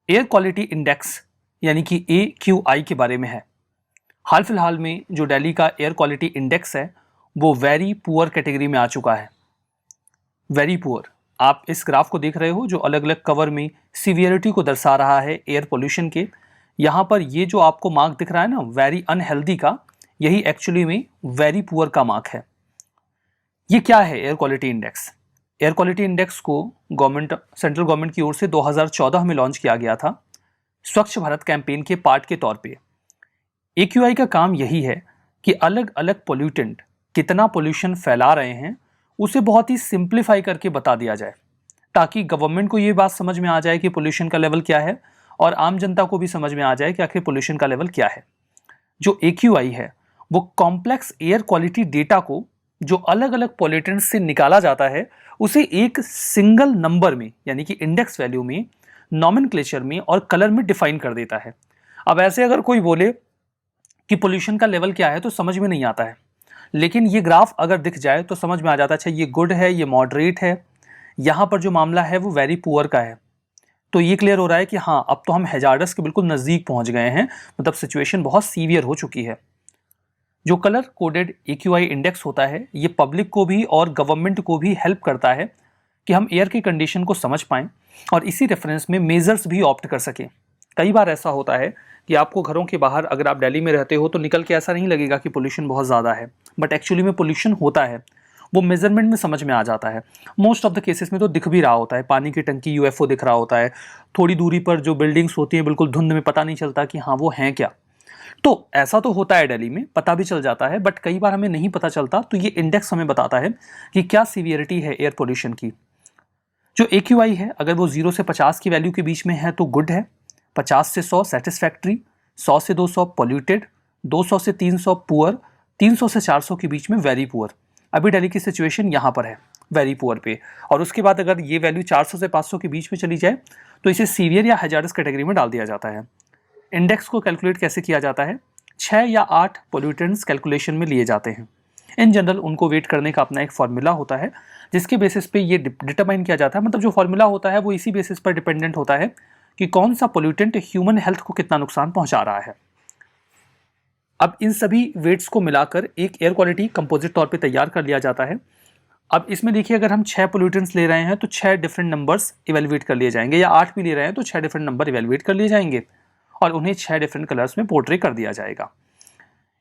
Air quality index यानी कि AQI के बारे में है। हाल फिलहाल में जो दिल्ली का एयर क्वालिटी इंडेक्स है वो वेरी पुअर कैटेगरी में आ चुका है। वेरी पुअर, आप इस ग्राफ को देख रहे हो जो अलग अलग कवर में सीवियरिटी को दर्शा रहा है एयर पोल्यूशन के। यहाँ पर ये जो आपको मार्क दिख रहा है ना वेरी अनहेल्दी का, यही एक्चुअली में वेरी पुअर का मार्क है। ये क्या है air quality index? Air quality index को सेंट्रल गवर्नमेंट की ओर से 2014 में लॉन्च किया गया था स्वच्छ भारत कैंपेन के पार्ट के तौर पे। AQI का काम यही है कि अलग अलग पोल्यूटेंट कितना पोल्यूशन फैला रहे हैं उसे बहुत ही सिंप्लीफाई करके बता दिया जाए, ताकि गवर्नमेंट को ये बात समझ में आ जाए कि पोल्यूशन का लेवल क्या है और आम जनता को भी समझ में आ जाए कि आखिर पोल्यूशन का लेवल क्या है। जो AQI है वो कॉम्प्लेक्स एयर क्वालिटी डेटा को जो अलग अलग पोल्यूटेंट्स से निकाला जाता है उसे एक सिंगल नंबर में यानी कि इंडेक्स वैल्यू में, नॉमेनक्लेचर में और कलर में डिफाइन कर देता है। अब ऐसे अगर कोई बोले कि पोल्यूशन का लेवल क्या है तो समझ में नहीं आता है, लेकिन ये ग्राफ अगर दिख जाए तो समझ में आ जाता है अच्छा ये गुड है, ये मॉडरेट है, यहाँ पर जो मामला है वो वेरी पुअर का है। तो ये क्लियर हो रहा है कि हाँ अब तो हम हैजार्डस के बिल्कुल नज़दीक पहुंच गए हैं, मतलब सिचुएशन बहुत सीवियर हो चुकी है। जो कलर कोडेड AQI इंडेक्स होता है ये पब्लिक को भी और गवर्नमेंट को भी हेल्प करता है कि हम एयर की कंडीशन को समझ पाएं और इसी रेफरेंस में मेजर्स भी ऑप्ट कर सकें। कई बार ऐसा होता है कि आपको घरों के बाहर अगर आप दिल्ली में रहते हो तो निकल के ऐसा नहीं लगेगा कि पोल्यूशन बहुत ज़्यादा है, बट एक्चुअली में पोल्यूशन होता है, वो मेजरमेंट में समझ में आ जाता है। मोस्ट ऑफ द केसेस में तो दिख भी रहा होता है, पानी की टंकी UFO दिख रहा होता है, थोड़ी दूरी पर जो बिल्डिंग्स होती हैं बिल्कुल धुंध में पता नहीं चलता कि हाँ वो हैं क्या। तो ऐसा तो होता है दिल्ली में, पता भी चल जाता है, बट कई बार हमें नहीं पता चलता, तो ये इंडेक्स हमें बताता है कि क्या सीवियरिटी है एयर पोल्यूशन की। जो AQI है अगर वो 0 से 50 की वैल्यू के बीच में है तो गुड है, 50 से 100 सेटिस्फैक्ट्री, 100 से 200 पॉल्यूटेड, 200 से 300 पुअर, 300 से 400 के बीच में वेरी पुअर। अभी दिल्ली की सिचुएशन यहाँ पर है वेरी पुअर पे, और उसके बाद अगर ये वैल्यू 400 से 500 के बीच में चली जाए तो इसे सीवियर या हैजार्डस कैटेगरी में डाल दिया जाता है। इंडेक्स को कैलकुलेट कैसे किया जाता है? 6 या 8 पोल्यूटेंट्स कैलकुलेशन में लिए जाते हैं। इन जनरल उनको वेट करने का अपना एक फॉर्मूला होता है जिसके बेसिस पे ये डिटरमाइन किया जाता है, मतलब जो फॉर्मूला होता है वो इसी बेसिस पर डिपेंडेंट होता है कि कौन सा पोल्यूटेंट ह्यूमन हेल्थ को कितना नुकसान पहुंचा रहा है। अब इन सभी वेट्स को मिलाकर एक एयर क्वालिटी कंपोजिट तौर पे तैयार कर लिया जाता है। अब इसमें देखिए अगर हम 6 पोल्यूटेंट्स ले रहे हैं तो 6 डिफरेंट नंबर्स इवेलुएट कर लिए जाएंगे, या 8 भी ले रहे हैं तो 6 डिफरेंट नंबर इवेलुएट कर लिए जाएंगे और उन्हें 6 डिफरेंट कलर्स में पोर्ट्रे कर दिया जाएगा।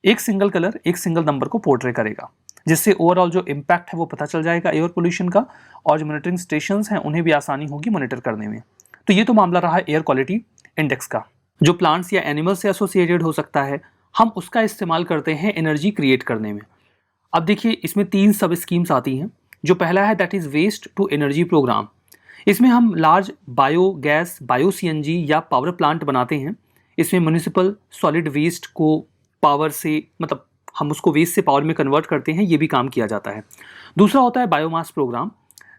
एक सिंगल कलर एक सिंगल नंबर को पोर्ट्रे करेगा, जिससे ओवरऑल जो इम्पैक्ट है वो पता चल जाएगा एयर पोल्यूशन का, और जो मॉनिटरिंग स्टेशंस हैं उन्हें भी आसानी होगी मॉनिटर करने में। तो ये तो मामला रहा एयर क्वालिटी इंडेक्स का। जो प्लांट्स या एनिमल्स से एसोसिएटेड हो सकता है हम उसका इस्तेमाल करते हैं एनर्जी क्रिएट करने में। अब देखिए इसमें 3 सब स्कीम्स आती हैं। जो पहला है that is waste to energy program. इसमें हम लार्ज बायोगैस, बायो CNG या पावर प्लांट बनाते हैं। इसमें म्यूनिसिपल सॉलिड वेस्ट को पावर से, मतलब हम उसको वेस्ट से पावर में कन्वर्ट करते हैं, ये भी काम किया जाता है। दूसरा होता है biomass programme,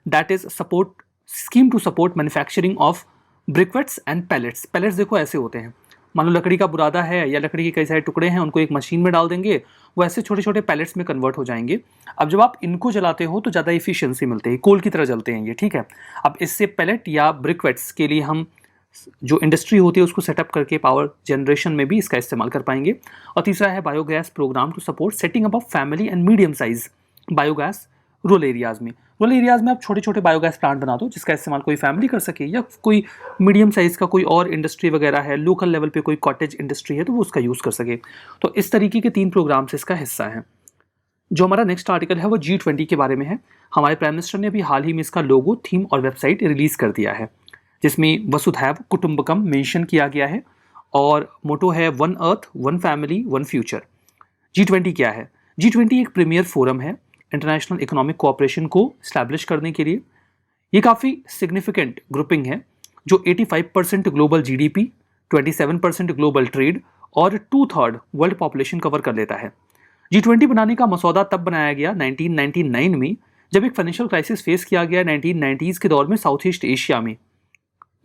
that is support scheme to support manufacturing of briquettes and pellets. Pellets देखो ऐसे होते हैं, मान लो लकड़ी का बुरादा है या लकड़ी के कई सारे टुकड़े हैं, उनको एक मशीन में डाल देंगे, वो ऐसे छोटे छोटे पैलेट्स में कन्वर्ट हो जाएंगे। अब जब आप इनको जलाते हो तो ज़्यादा इफिशियंसी मिलती है, कोल की तरह जलते हैं ये, ठीक है। अब इससे पैलेट या ब्रिक्वेट्स के लिए हम जो इंडस्ट्री होती है उसको सेटअप करके पावर जनरेशन में भी इसका इस्तेमाल कर पाएंगे। और तीसरा है biogas program to support setting up of family and medium size biogas rural areas में। रूरल एरियाज़ में आप छोटे छोटे बायोगैस प्लांट बना दो जिसका इस्तेमाल कोई फैमिली कर सके, या कोई मीडियम साइज़ का कोई और इंडस्ट्री वगैरह है, लोकल लेवल पे कोई कॉटेज इंडस्ट्री है तो वो उसका यूज़ कर सके। तो इस तरीके के 3 प्रोग्राम्स इसका हिस्सा हैं। जो हमारा नेक्स्ट आर्टिकल है वो G20 के बारे में है। हमारे प्राइम मिनिस्टर ने अभी हाल ही में इसका लोगो, थीम और वेबसाइट रिलीज़ कर दिया है, जिसमें वसुधैव कुटुंबकम मेंशन किया गया है और मोटो है one earth one family one future. G20 क्या है? G20 एक प्रीमियर फोरम है इंटरनेशनल इकोनॉमिक कोऑपरेशन को स्टैब्लिश करने के लिए। ये काफ़ी सिग्निफिकेंट ग्रुपिंग है जो 85% ग्लोबल GDP, 27% ग्लोबल ट्रेड और 2/3 वर्ल्ड पॉपुलेशन कवर कर लेता है। G20 बनाने का मसौदा तब बनाया गया 1999 में, जब एक फाइनेंशियल क्राइसिस फेस किया गया 1990s के दौर में साउथ ईस्ट एशिया में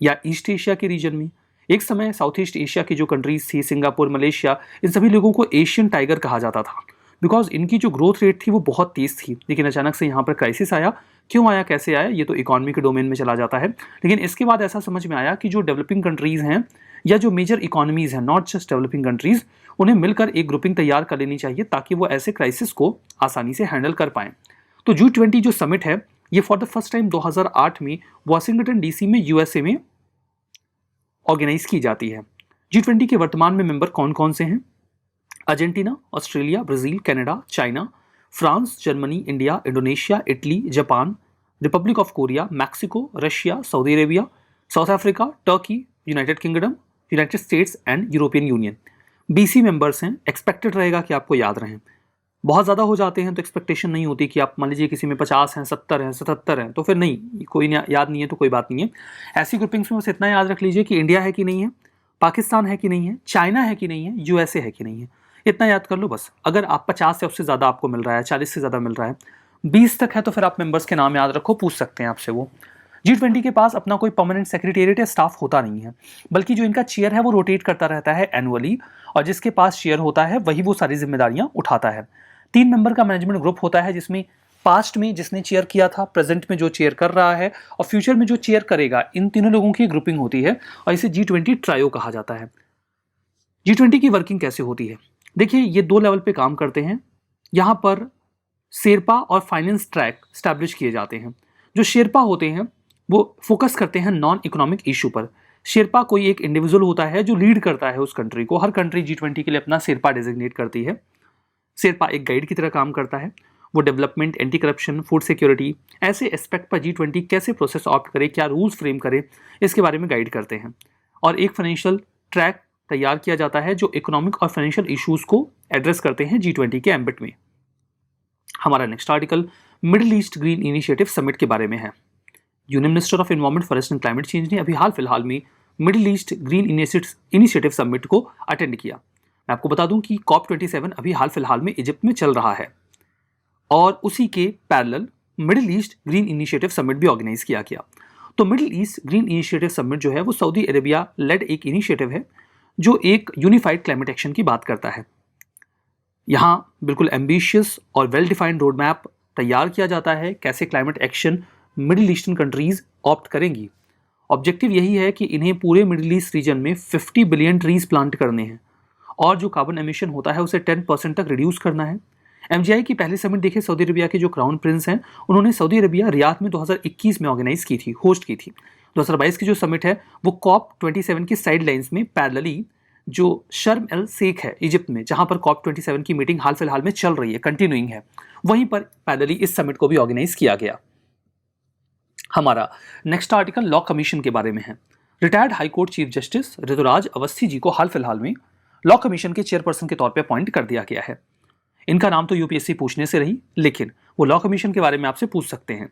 या ईस्ट एशिया के रीजन में। एक समय साउथ ईस्ट एशिया की जो कंट्रीज थी, सिंगापुर, मलेशिया, इन सभी लोगों को एशियन टाइगर कहा जाता था, बिकॉज इनकी जो ग्रोथ रेट थी वो बहुत तेज़ थी। लेकिन अचानक से यहाँ पर क्राइसिस आया, क्यों आया, कैसे आया, ये तो इकोनॉमी के डोमेन में चला जाता है। लेकिन इसके बाद ऐसा समझ में आया कि जो डेवलपिंग कंट्रीज़ हैं या जो मेजर इकोनॉमीज़ हैं, नॉट जस्ट डेवलपिंग कंट्रीज़, उन्हें मिलकर एक ग्रुपिंग तैयार कर लेनी चाहिए ताकि वो ऐसे क्राइसिस को आसानी से हैंडल कर पाएँ। तो G20 जो समिट है ये फॉर द फर्स्ट टाइम 2008 में वाशिंगटन DC में USA में ऑर्गेनाइज की जाती है। G20 के वर्तमान में मेंबर कौन कौन से हैं? Argentina, Australia, Brazil, Canada, China, France, Germany, India, Indonesia, Italy, Japan, Republic of Korea, Mexico, Russia, Saudi Arabia, south Africa, Turkey, United kingdom, United states and European union. 20 members हैं। Expected रहेगा कि आपको याद रहें। बहुत ज़्यादा हो जाते हैं तो एक्सपेक्टेशन नहीं होती कि आप मान लीजिए किसी में 50 हैं, 70 हैं, 77 हैं, तो फिर नहीं, कोई याद नहीं है तो कोई बात नहीं है। ऐसी ग्रुपिंग्स में बस इतना याद रख लीजिए कि इंडिया है कि नहीं है, पाकिस्तान है कि नहीं है, चाइना है कि नहीं है, USA है कि नहीं है, इतना याद कर लो बस। अगर आप 50 से उससे ज़्यादा आपको मिल रहा है, 40 से ज़्यादा मिल रहा है, 20 तक है तो फिर आप मेंबर्स के नाम याद रखो, पूछ सकते हैं आपसे वो। G20 के पास अपना कोई परमानेंट सेक्रेटेरिएट या स्टाफ होता नहीं है, बल्कि जो इनका चेयर है वो रोटेट करता रहता है एनुअली, और जिसके पास चेयर होता है वही वो सारी जिम्मेदारियां उठाता है। 3 मेंबर का मैनेजमेंट ग्रुप होता है जिसमें पास्ट में जिसने चेयर किया था, प्रेजेंट में जो चेयर कर रहा है और फ्यूचर में जो चेयर करेगा, इन तीनों लोगों की ग्रुपिंग होती है और इसे G20 ट्रायो कहा जाता है। G20 की वर्किंग कैसे होती है? देखिए, ये 2 लेवल पे काम करते हैं। यहाँ पर शेरपा और फाइनेंस ट्रैक स्टैब्लिश किए जाते हैं। जो शेरपा होते हैं वो फोकस करते हैं नॉन इकोनॉमिक इशू पर। शेरपा कोई एक इंडिविजुअल होता है जो लीड करता है उस कंट्री को। हर कंट्री G20 के लिए अपना शेरपा डेजिग्नेट करती है। शेरपा एक गाइड की तरह काम करता है। वो development, anti corruption, food security, ऐसे एस्पेक्ट पर G20 कैसे प्रोसेस ऑप्ट करे, क्या रूल्स फ्रेम करे, इसके बारे में गाइड करते हैं। और एक फाइनेंशियल ट्रैक तैयार किया जाता है जो इकोनॉमिक और फाइनेंशियल इश्यूज को एड्रेस करते हैं G20 के एम्बिट में। हमारा next article middle East green initiative summit के बारे में है। Union minister of environment, forest and climate change ने अभी हाल फिलहाल में middle East green initiative summit को अटेंड किया। मैं आपको बता दूं कि COP27 अभी हाल फिलहाल में इजिप्ट में चल रहा है और उसी के parallel middle East green initiative summit भी ऑर्गेनाइज किया गया। तो middle East green initiative summit जो है वो सऊदी अरेबिया लेड एक इनिशिएटिव है जो एक यूनिफाइड क्लाइमेट एक्शन की बात करता है। यहाँ बिल्कुल एम्बिशियस और वेल डिफाइंड रोड मैप तैयार किया जाता है कैसे climate action middle eastern countries opt करेंगी। ऑब्जेक्टिव यही है कि इन्हें पूरे मिडिल ईस्ट रीजन में 50 बिलियन ट्रीज प्लांट करने हैं और जो कार्बन एमिशन होता है उसे 10% तक रिड्यूस करना है। MGI की पहली समिट देखिए, सऊदी अरबिया के जो क्राउन प्रिंस हैं उन्होंने सऊदी अरबिया रियाद में 2021 में ऑर्गेनाइज की थी, होस्ट की थी। 2022 की जो समिट है वो COP27 की साइड लाइन्स में पैरेलली जो शर्म एल शेख है इजिप्ट में, जहां पर COP27 की मीटिंग हाल फिलहाल में चल रही है, कंटिन्यूइंग है, वहीं पर पैरेलली इस समिट को भी ऑर्गेनाइज किया गया। हमारा नेक्स्ट आर्टिकल लॉ कमीशन के बारे में है। Retired high court chief justice Rituraj Awasthi ji को हाल फिलहाल में लॉ कमीशन के चेयरपर्सन के तौर पर अपॉइंट कर दिया गया है। इनका नाम तो UPSC पूछने से रही, लेकिन वो लॉ कमीशन के बारे में आपसे पूछ सकते हैं।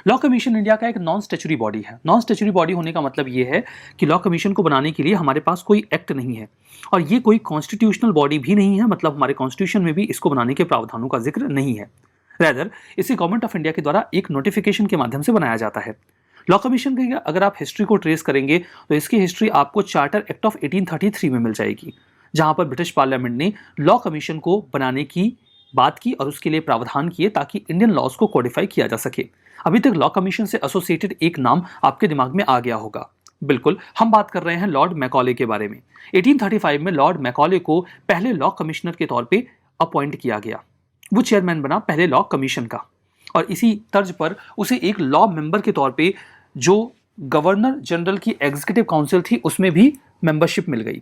लॉ कमीशन इंडिया का एक नॉन स्टैच्यूटरी बॉडी है। नॉन स्टैच्यूटरी बॉडी होने का मतलब ये है कि लॉ कमीशन को बनाने के लिए हमारे पास कोई एक्ट नहीं है और ये कोई कॉन्स्टिट्यूशनल बॉडी भी नहीं है, मतलब हमारे कॉन्स्टिट्यूशन में भी इसको बनाने के प्रावधानों का जिक्र नहीं है। रैदर इसे गवर्नमेंट ऑफ इंडिया के द्वारा एक नोटिफिकेशन के माध्यम से बनाया जाता है। लॉ कमीशन की अगर आप हिस्ट्री को ट्रेस करेंगे तो इसकी हिस्ट्री आपको चार्टर एक्ट ऑफ 1833 में मिल जाएगी, जहां पर ब्रिटिश पार्लियामेंट ने लॉ कमीशन को बनाने की बात की और उसके लिए प्रावधान किए ताकि इंडियन लॉज को कोडिफाई किया जा सके। अभी तक लॉ कमीशन से एसोसिएटेड एक नाम आपके दिमाग में आ गया होगा। बिल्कुल, हम बात कर रहे हैं लॉर्ड मैकॉले के बारे में। 1835 में लॉर्ड मैकॉले को पहले लॉ कमिश्नर के तौर पे अपॉइंट किया गया। वो चेयरमैन बना पहले लॉ कमीशन का और इसी तर्ज पर उसे एक लॉ मेंबर के तौर पे जो गवर्नर जनरल की एग्जीक्यूटिव काउंसिल थी उसमें भी मेंबरशिप मिल गई।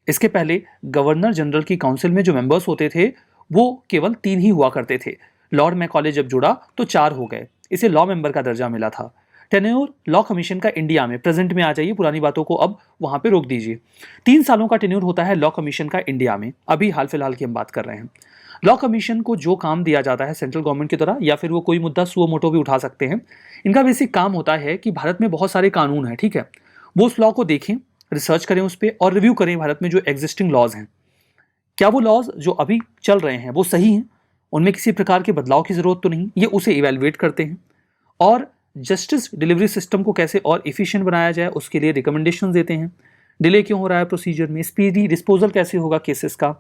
इसके पहले गवर्नर जनरल की काउंसिल में जो मेंबर्स होते थे वो केवल 3 ही हुआ करते थे। लॉर्ड मैकॉले जब जुड़ा तो 4 हो गए, इसे लॉ मेंबर का दर्जा मिला था। टेन्योर लॉ कमीशन का इंडिया में, प्रेजेंट में आ जाइए, पुरानी बातों को अब वहां पे रोक दीजिए। 3 सालों का टेन्योर होता है लॉ कमीशन का इंडिया में। अभी हाल फिलहाल की हम बात कर रहे हैं। लॉ कमीशन को जो काम दिया जाता है सेंट्रल गवर्नमेंट की तरह, या फिर वो कोई मुद्दा सुओ मोटो भी उठा सकते हैं। इनका बेसिक काम होता है कि भारत में बहुत सारे कानून हैं, ठीक है, वो उस लॉ को देखें, रिसर्च करें उस पर और रिव्यू करें भारत में जो एग्जिस्टिंग लॉज हैं, क्या वो लॉज जो अभी चल रहे हैं वो सही हैं, उनमें किसी प्रकार के बदलाव की जरूरत तो नहीं, ये उसे इवेलुएट करते हैं। और जस्टिस डिलीवरी सिस्टम को कैसे और इफिशिएंट बनाया जाए उसके लिए रिकमेंडेशन देते हैं। डिले क्यों हो रहा है प्रोसीजर में, स्पीडी डिस्पोजल कैसे होगा केसेस का,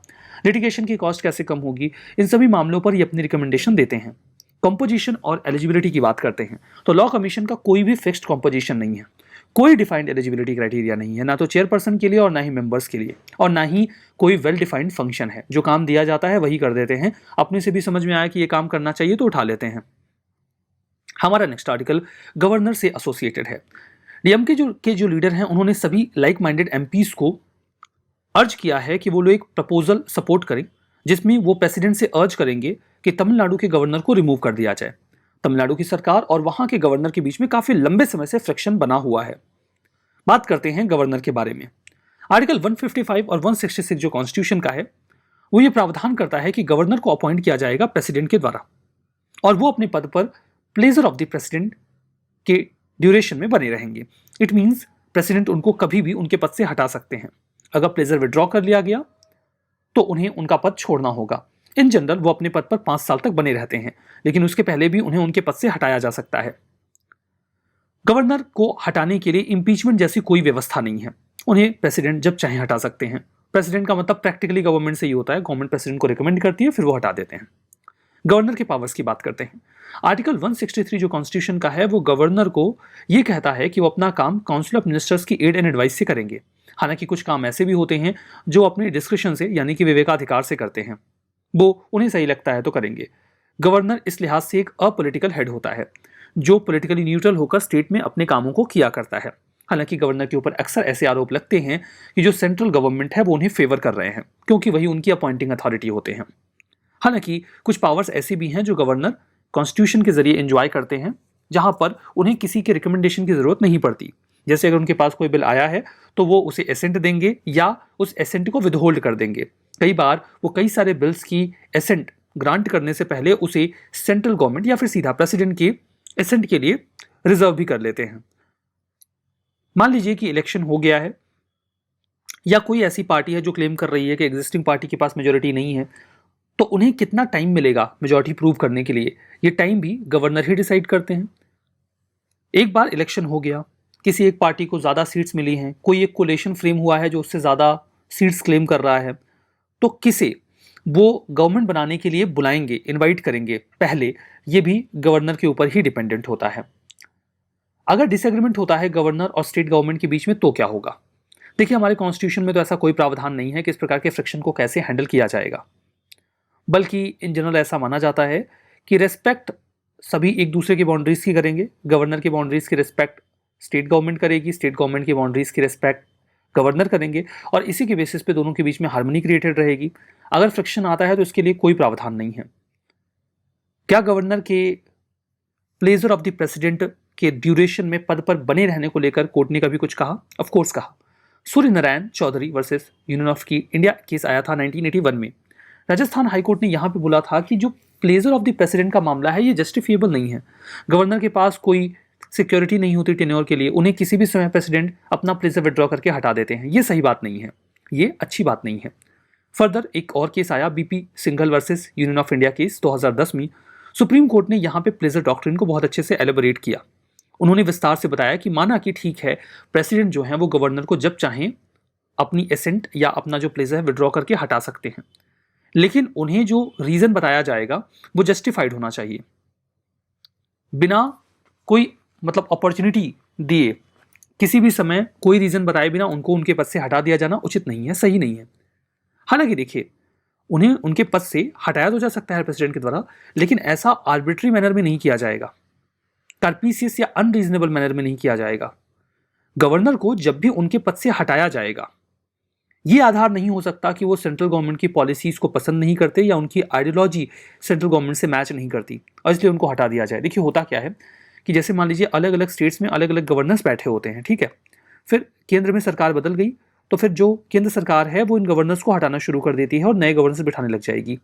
लिटिगेशन की कॉस्ट कैसे कम होगी, इन सभी मामलों पर ये अपनी रिकमेंडेशन देते हैं। कंपोजिशन और एलिजिबिलिटी की बात करते हैं तो लॉ कमीशन का कोई भी फिक्स्ड कंपोजिशन नहीं है, कोई डिफाइंड एलिजिबिलिटी क्राइटेरिया नहीं है, ना तो चेयरपर्सन के लिए और ना ही मेंबर्स के लिए, और ना ही कोई वेल डिफाइंड फंक्शन है। जो काम दिया जाता है वही कर देते हैं, अपने से भी समझ में आया कि ये काम करना चाहिए तो उठा लेते हैं। हमारा नेक्स्ट आर्टिकल गवर्नर से एसोसिएटेड है। डीएमके जो लीडर हैं उन्होंने सभी लाइक माइंडेड एमपीज को अर्ज किया है कि वो लोग एक प्रपोजल सपोर्ट करें जिसमें वो प्रेसिडेंट से अर्ज करेंगे कि तमिलनाडु के गवर्नर को रिमूव कर दिया जाए। तमिलनाडु की सरकार और वहां के गवर्नर के बीच में काफी लंबे समय से फ्रिक्शन बना हुआ है। बात करते हैं गवर्नर के बारे में। आर्टिकल 155 और 166 जो कॉन्स्टिट्यूशन का है वो ये प्रावधान करता है कि गवर्नर को अपॉइंट किया जाएगा प्रेसिडेंट के द्वारा और वो अपने पद पर प्लेजर ऑफ द प्रेसिडेंट के ड्यूरेशन में बने रहेंगे। इट मींस प्रेसिडेंट उनको कभी भी उनके पद से हटा सकते हैं। अगर प्लेजर विड्रॉ कर लिया गया तो उन्हें उनका पद छोड़ना होगा। इन जनरल वो अपने पद पर 5 साल तक बने रहते हैं, लेकिन उसके पहले भी उन्हें उनके पद से हटाया जा सकता है। गवर्नर को हटाने के लिए इंपीचमेंट जैसी कोई व्यवस्था नहीं है, उन्हें प्रेसिडेंट जब चाहे हटा सकते हैं। प्रेसिडेंट का मतलब प्रैक्टिकली गवर्नमेंट से ही होता है, गवर्नमेंट प्रेसिडेंट को रिकमेंड करती है, फिर वो हटा देते हैं। गवर्नर के पावर्स की बात करते हैं। आर्टिकल 163 जो कॉन्स्टिट्यूशन का है वो गवर्नर को ये कहता है कि वो अपना काम काउंसिल ऑफ मिनिस्टर्स की एड एंड एडवाइस से करेंगे। हालांकि कुछ काम ऐसे भी होते हैं जो अपने डिस्क्रिप्शन से यानी कि विवेकाधिकार से करते हैं, वो उन्हें सही लगता है तो करेंगे। गवर्नर इस लिहाज से एक अपॉलिटिकल हेड होता है जो पॉलिटिकली न्यूट्रल होकर स्टेट में अपने कामों को किया करता है। हालांकि गवर्नर के ऊपर अक्सर ऐसे आरोप लगते हैं कि जो सेंट्रल गवर्नमेंट है वो उन्हें फेवर कर रहे हैं क्योंकि वही उनकी अपॉइंटिंग अथॉरिटी होते हैं। हालांकि कुछ पावर्स ऐसी भी हैं जो गवर्नर कॉन्स्टिट्यूशन के जरिए एंजॉय करते हैं, जहां पर उन्हें किसी के रिकमेंडेशन की जरूरत नहीं पड़ती। जैसे अगर उनके पास कोई बिल आया है तो वो उसे एसेंट देंगे या उस एसेंट को विदहोल्ड कर देंगे। कई बार वो कई सारे बिल्स की एसेंट ग्रांट करने से पहले उसे सेंट्रल गवर्नमेंट या फिर सीधा प्रेसिडेंट के एसेंट के लिए रिजर्व भी कर लेते हैं। मान लीजिए कि इलेक्शन हो गया है या कोई ऐसी पार्टी है जो क्लेम कर रही है कि एग्जिस्टिंग पार्टी के पास मेजोरिटी नहीं है, तो उन्हें कितना टाइम मिलेगा मेजॉरिटी प्रूव करने के लिए, ये टाइम भी गवर्नर ही डिसाइड करते हैं। एक बार इलेक्शन हो गया, किसी एक पार्टी को ज़्यादा सीट्स मिली हैं, कोई एक कोलेशन फ्रेम हुआ है जो उससे ज़्यादा सीट्स क्लेम कर रहा है, तो किसे वो गवर्नमेंट बनाने के लिए बुलाएंगे, इनवाइट करेंगे पहले, ये भी गवर्नर के ऊपर ही डिपेंडेंट होता है। अगर डिसएग्रीमेंट होता है गवर्नर और स्टेट गवर्नमेंट के बीच में तो क्या होगा? देखिए, हमारे कॉन्स्टिट्यूशन में तो ऐसा कोई प्रावधान नहीं है कि इस प्रकार के फ्रिक्शन को कैसे हैंडल किया जाएगा, बल्कि इन जनरल ऐसा माना जाता है कि रेस्पेक्ट सभी एक दूसरे की बाउंड्रीज की करेंगे। गवर्नर की बाउंड्रीज की रिस्पेक्ट स्टेट गवर्नमेंट करेगी, स्टेट गवर्नमेंट की बाउंड्रीज की रिस्पेक्ट गवर्नर करेंगे, और इसी के बेसिस पे दोनों के बीच में हार्मनी क्रिएटेड रहेगी। अगर फ्रिक्शन आता है तो इसके लिए कोई प्रावधान नहीं है। क्या गवर्नर के प्लेजर ऑफ द प्रेसिडेंट के ड्यूरेशन में पद पर बने रहने को लेकर कोर्ट ने कभी कुछ कहा? ऑफ कोर्स कहा। Surya Narayan Chaudhary versus union of की इंडिया केस आया था 1981 में। राजस्थान हाईकोर्ट ने यहां पे बोला था कि जो प्लेजर ऑफ द प्रेसिडेंट का मामला है ये जस्टिफिएबल नहीं है। गवर्नर के पास कोई सिक्योरिटी नहीं होती टेन्योर के लिए, उन्हें किसी भी समय प्रेसिडेंट अपना प्लेजर विड्रॉ करके हटा देते हैं। ये सही बात नहीं है, ये अच्छी बात नहीं है। फर्दर एक और केस आया, BP Singhal versus union of India case 2010 में। सुप्रीम कोर्ट ने यहाँ पे प्लेजर डॉक्ट्रिन को बहुत अच्छे से एलेबोरेट किया। उन्होंने विस्तार से बताया कि माना कि ठीक है, प्रेसिडेंट जो है वो गवर्नर को जब चाहें अपनी एसेंट या अपना जो प्लेजर है विड्रॉ करके हटा सकते हैं, लेकिन उन्हें जो रीजन बताया जाएगा वो जस्टिफाइड होना चाहिए। बिना कोई मतलब अपॉर्चुनिटी दिए किसी भी समय कोई रीजन बताए बिना उनको उनके पद से हटा दिया जाना उचित नहीं है, सही नहीं है। हालांकि देखिए, उन्हें उनके पद से हटाया तो जा सकता है प्रेसिडेंट के द्वारा, लेकिन ऐसा आर्बिट्री मैनर में नहीं किया जाएगा, कार्पीसियस या अनरीजनेबल मैनर में नहीं किया जाएगा। गवर्नर को जब भी उनके पद से हटाया जाएगा, ये आधार नहीं हो सकता कि वो सेंट्रल गवर्नमेंट की पॉलिसीज को पसंद नहीं करते या उनकी आइडियोलॉजी सेंट्रल गवर्नमेंट से मैच नहीं करती और इसलिए उनको हटा दिया जाए। देखिए, होता क्या है कि जैसे मान लीजिए अलग अलग स्टेट्स में अलग अलग गवर्नर्स बैठे होते हैं, ठीक है, फिर केंद्र में सरकार बदल गई तो फिर जो केंद्र सरकार है वो इन गवर्नर्स को हटाना शुरू कर देती है और नए गवर्नर्स बिठाने लग जाएगी,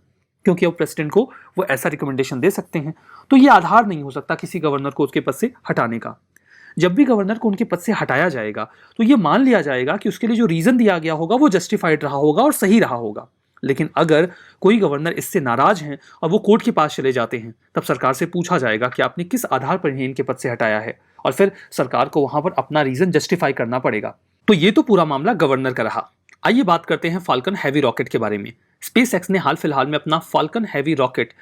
क्योंकि अब प्रेसिडेंट को वो ऐसा रिकमेंडेशन दे सकते हैं। तो ये आधार नहीं हो सकता किसी गवर्नर को उसके पद से हटाने का। जब भी गवर्नर को उनके पद से हटाया जाएगा तो ये मान लिया जाएगा कि उसके लिए जो रीजन दिया गया होगा वो जस्टिफाइड रहा होगा और सही रहा होगा। लेकिन अगर कोई गवर्नर इससे नाराज हैं और वो कोर्ट के पास चले जाते हैं, तब सरकार से पूछा जाएगा कि आपने किस आधार पर इन्हें इनके पद से हटाया है, और फिर सरकार को वहां पर अपना रीजन जस्टिफाई करना पड़ेगा। तो ये तो पूरा मामला गवर्नर का रहा। आइए बात करते हैं फाल्कन हैवी रॉकेट के बारे में। स्पेस एक्स ने हाल फिलहाल में अपना falcon heavy rocket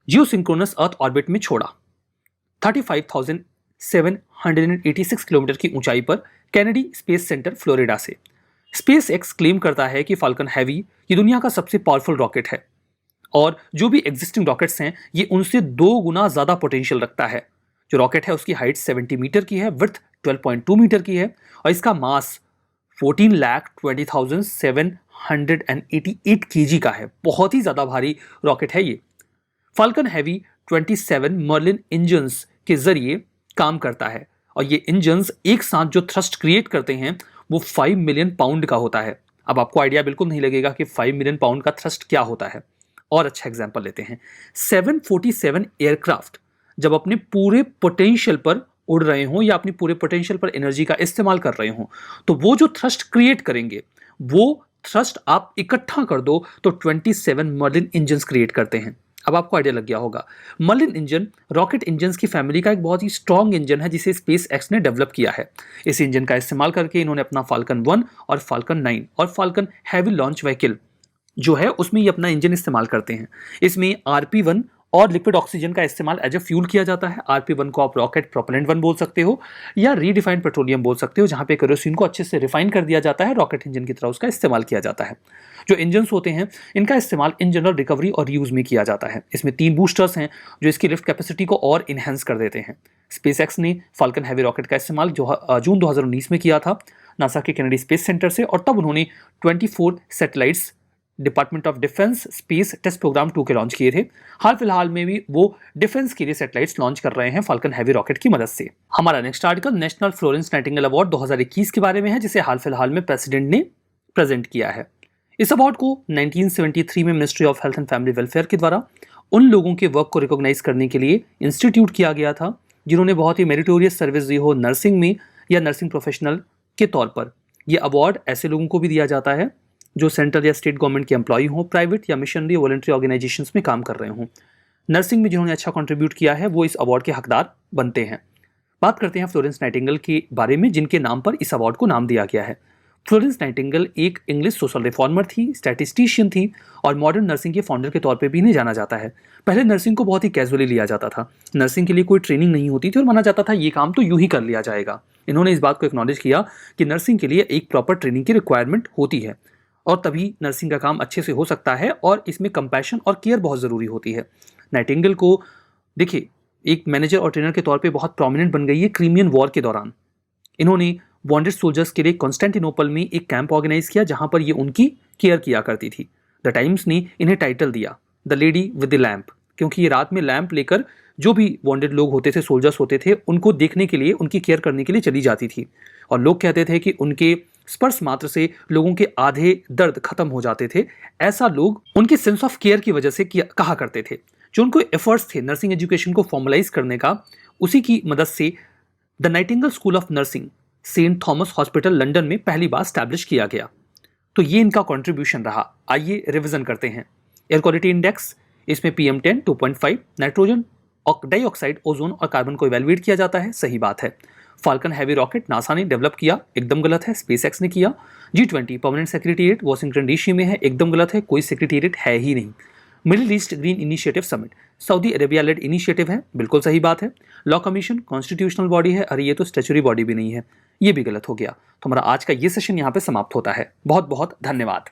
geosynchronous earth orbit में छोड़ा। 35,786 किलोमीटर की ऊंचाई पर कैनेडी स्पेस सेंटर फ्लोरिडा से। स्पेस एक्स क्लेम करता है कि फाल्कन हैवी ये दुनिया का सबसे पावरफुल रॉकेट है और जो भी एग्जिस्टिंग रॉकेट्स हैं ये उनसे 2 गुना ज्यादा पोटेंशियल रखता है। जो रॉकेट है उसकी हाइट 70 मीटर की है, विड्थ 12.2 मीटर की है और इसका मास 14,20,788 kg का है। बहुत ही ज्यादा भारी रॉकेट है ये। फाल्कन हैवी 27 मर्लिन इंजन्स के जरिए काम करता है और ये इंजन्स एक साथ जो थ्रस्ट क्रिएट करते हैं वो 5 मिलियन पाउंड का होता है। अब आपको आइडिया बिल्कुल नहीं लगेगा कि 5 मिलियन पाउंड का थ्रस्ट क्या होता है। और अच्छा एग्जांपल लेते हैं, 747 एयरक्राफ्ट जब अपने पूरे पोटेंशियल पर उड़ रहे हों या अपनी पूरे पोटेंशियल पर एनर्जी का इस्तेमाल कर रहे हों तो वो जो थ्रस्ट क्रिएट करेंगे वो थ्रस्ट आप इकट्ठा कर दो तो 27 मर्लिन इंजन्स क्रिएट करते हैं। अब आपको आइडिया लग गया होगा। मर्लिन इंजन रॉकेट इंजन्स की फैमिली का एक बहुत ही स्ट्रॉन्ग इंजन है जिसे स्पेस एक्स ने डेवलप किया है। इस इंजन का इस्तेमाल करके इन्होंने अपना फाल्कन 1 और फाल्कन 9 और फाल्कन हैवी लॉन्च व्हीकल जो है उसमें ये अपना इंजन इस्तेमाल करते हैं। इसमें RP1 और लिक्विड ऑक्सीजन का इस्तेमाल एज ए फ्यूल किया जाता है। RP1 को आप रॉकेट प्रोपेलेंट 1 बोल सकते हो या रीडिफाइंड पेट्रोलियम बोल सकते हो, जहां पे केरोसिन को अच्छे से रिफाइन कर दिया जाता है, रॉकेट इंजन की तरह उसका इस्तेमाल किया जाता है। जो इंजन्स होते हैं इनका इस्तेमाल इन जनरल रिकवरी और यूज में किया जाता है। इसमें 3 बूस्टर्स हैं जो इसकी लिफ्ट कैपेसिटी को और इनहेंस कर देते हैं। स्पेसएक्स ने फाल्कन हैवी रॉकेट का इस्तेमाल जून 2019 में किया था नासा के कैनेडी स्पेस सेंटर से और तब उन्होंने 24 satellites department of defence space test program 2 के लॉन्च किए थे। हाल फिलहाल में भी वो डिफेंस के लिए सैटेलाइट्स लॉन्च कर रहे हैं फाल्कन हैवी रॉकेट की मदद से। हमारा next article national Florence Nightingale award 2021 के बारे में है जिसे हाल फिलहाल में प्रेसिडेंट ने प्रेजेंट किया है। इस अवार्ड को 1973 में ministry of health and family welfare के द्वारा उन लोगों के वर्क को रिकॉग्नाइज करने के लिए इंस्टीट्यूट किया गया था जिन्होंने बहुत ही मेरिटोरियस सर्विस दी हो नर्सिंग में या नर्सिंग प्रोफेशनल के तौर पर। यह अवार्ड ऐसे लोगों को भी दिया जाता है जो सेंट्रल या स्टेट गवर्नमेंट के एम्प्लॉय हों, प्राइवेट या मिशनरी वॉलंटरी ऑर्गेनाइजेशंस में काम कर रहे हों। नर्सिंग में जिन्होंने अच्छा कंट्रीब्यूट किया है वो इस अवार्ड के हकदार बनते हैं। बात करते हैं फ्लोरेंस नाइटिंगेल के बारे में जिनके नाम पर इस अवार्ड को नाम दिया गया है। फ्लोरेंस नाइटिंगेल एक इंग्लिश सोशल रिफॉर्मर थी, स्टैटिस्टिशियन थी और मॉडर्न नर्सिंग के फाउंडर के तौर पे भी इन्हें जाना जाता है। पहले नर्सिंग को बहुत ही कैजुअली लिया जाता था। नर्सिंग के लिए कोई ट्रेनिंग नहीं होती थी और माना जाता था ये काम तो यूं ही कर लिया जाएगा। इन्होंने इस बात को एक्नॉलेज किया कि नर्सिंग के लिए एक प्रॉपर ट्रेनिंग की रिक्वायरमेंट होती है और तभी नर्सिंग का काम अच्छे से हो सकता है और इसमें कंपैशन और केयर बहुत ज़रूरी होती है। नाइटिंगेल को देखिए एक मैनेजर और ट्रेनर के तौर पे बहुत प्रोमिनेंट बन गई है क्रीमियन वॉर के दौरान। इन्होंने वॉन्डेड सोल्जर्स के लिए कॉन्स्टेंटिनोपल में एक कैंप ऑर्गेनाइज किया जहां पर ये उनकी केयर किया करती थी। द टाइम्स ने इन्हें टाइटल दिया the lady with the lamp, क्योंकि ये रात में लैंप लेकर जो भी वॉन्डेड लोग होते थे, सोल्जर्स होते थे, उनको देखने के लिए, उनकी केयर करने के लिए चली जाती थी। और लोग कहते थे कि उनके स्पर्श मात्र से लोगों के आधे दर्द खत्म हो जाते थे। ऐसा लोग उनके सेंस ऑफ केयर की वजह से कहा करते थे। जो उनको एफर्ट्स थे नर्सिंग एजुकेशन को फॉर्मलाइज करने का, उसी की मदद से the Nightingale school of nursing Saint Thomas hospital London में पहली बार स्टैब्लिश किया गया। तो ये इनका कंट्रीब्यूशन रहा। आइए रिवीजन करते हैं। एयर क्वालिटी इंडेक्स, इसमें PM10 2.5, नाइट्रोजन डाइऑक्साइड, ओजोन और कार्बन को इवैल्यूएट किया जाता है। सही बात है। फाल्कन हैवी रॉकेट नासा ने डेवलप किया, एकदम गलत है, स्पेसएक्स ने किया। G20 permanent secretariat Washington DC में है, एकदम गलत है, कोई सेक्रेटेरिएट है ही नहीं। Middle East green initiative summit Saudi Arabia led initiative है, बिल्कुल सही बात है। लॉ कमीशन कॉन्स्टिट्यूशनल बॉडी है, अरे ये तो स्टैच्यूटरी बॉडी भी नहीं है, ये भी गलत हो गया। तो हमारा आज का ये सेशन यहाँ पे समाप्त होता है। बहुत बहुत धन्यवाद।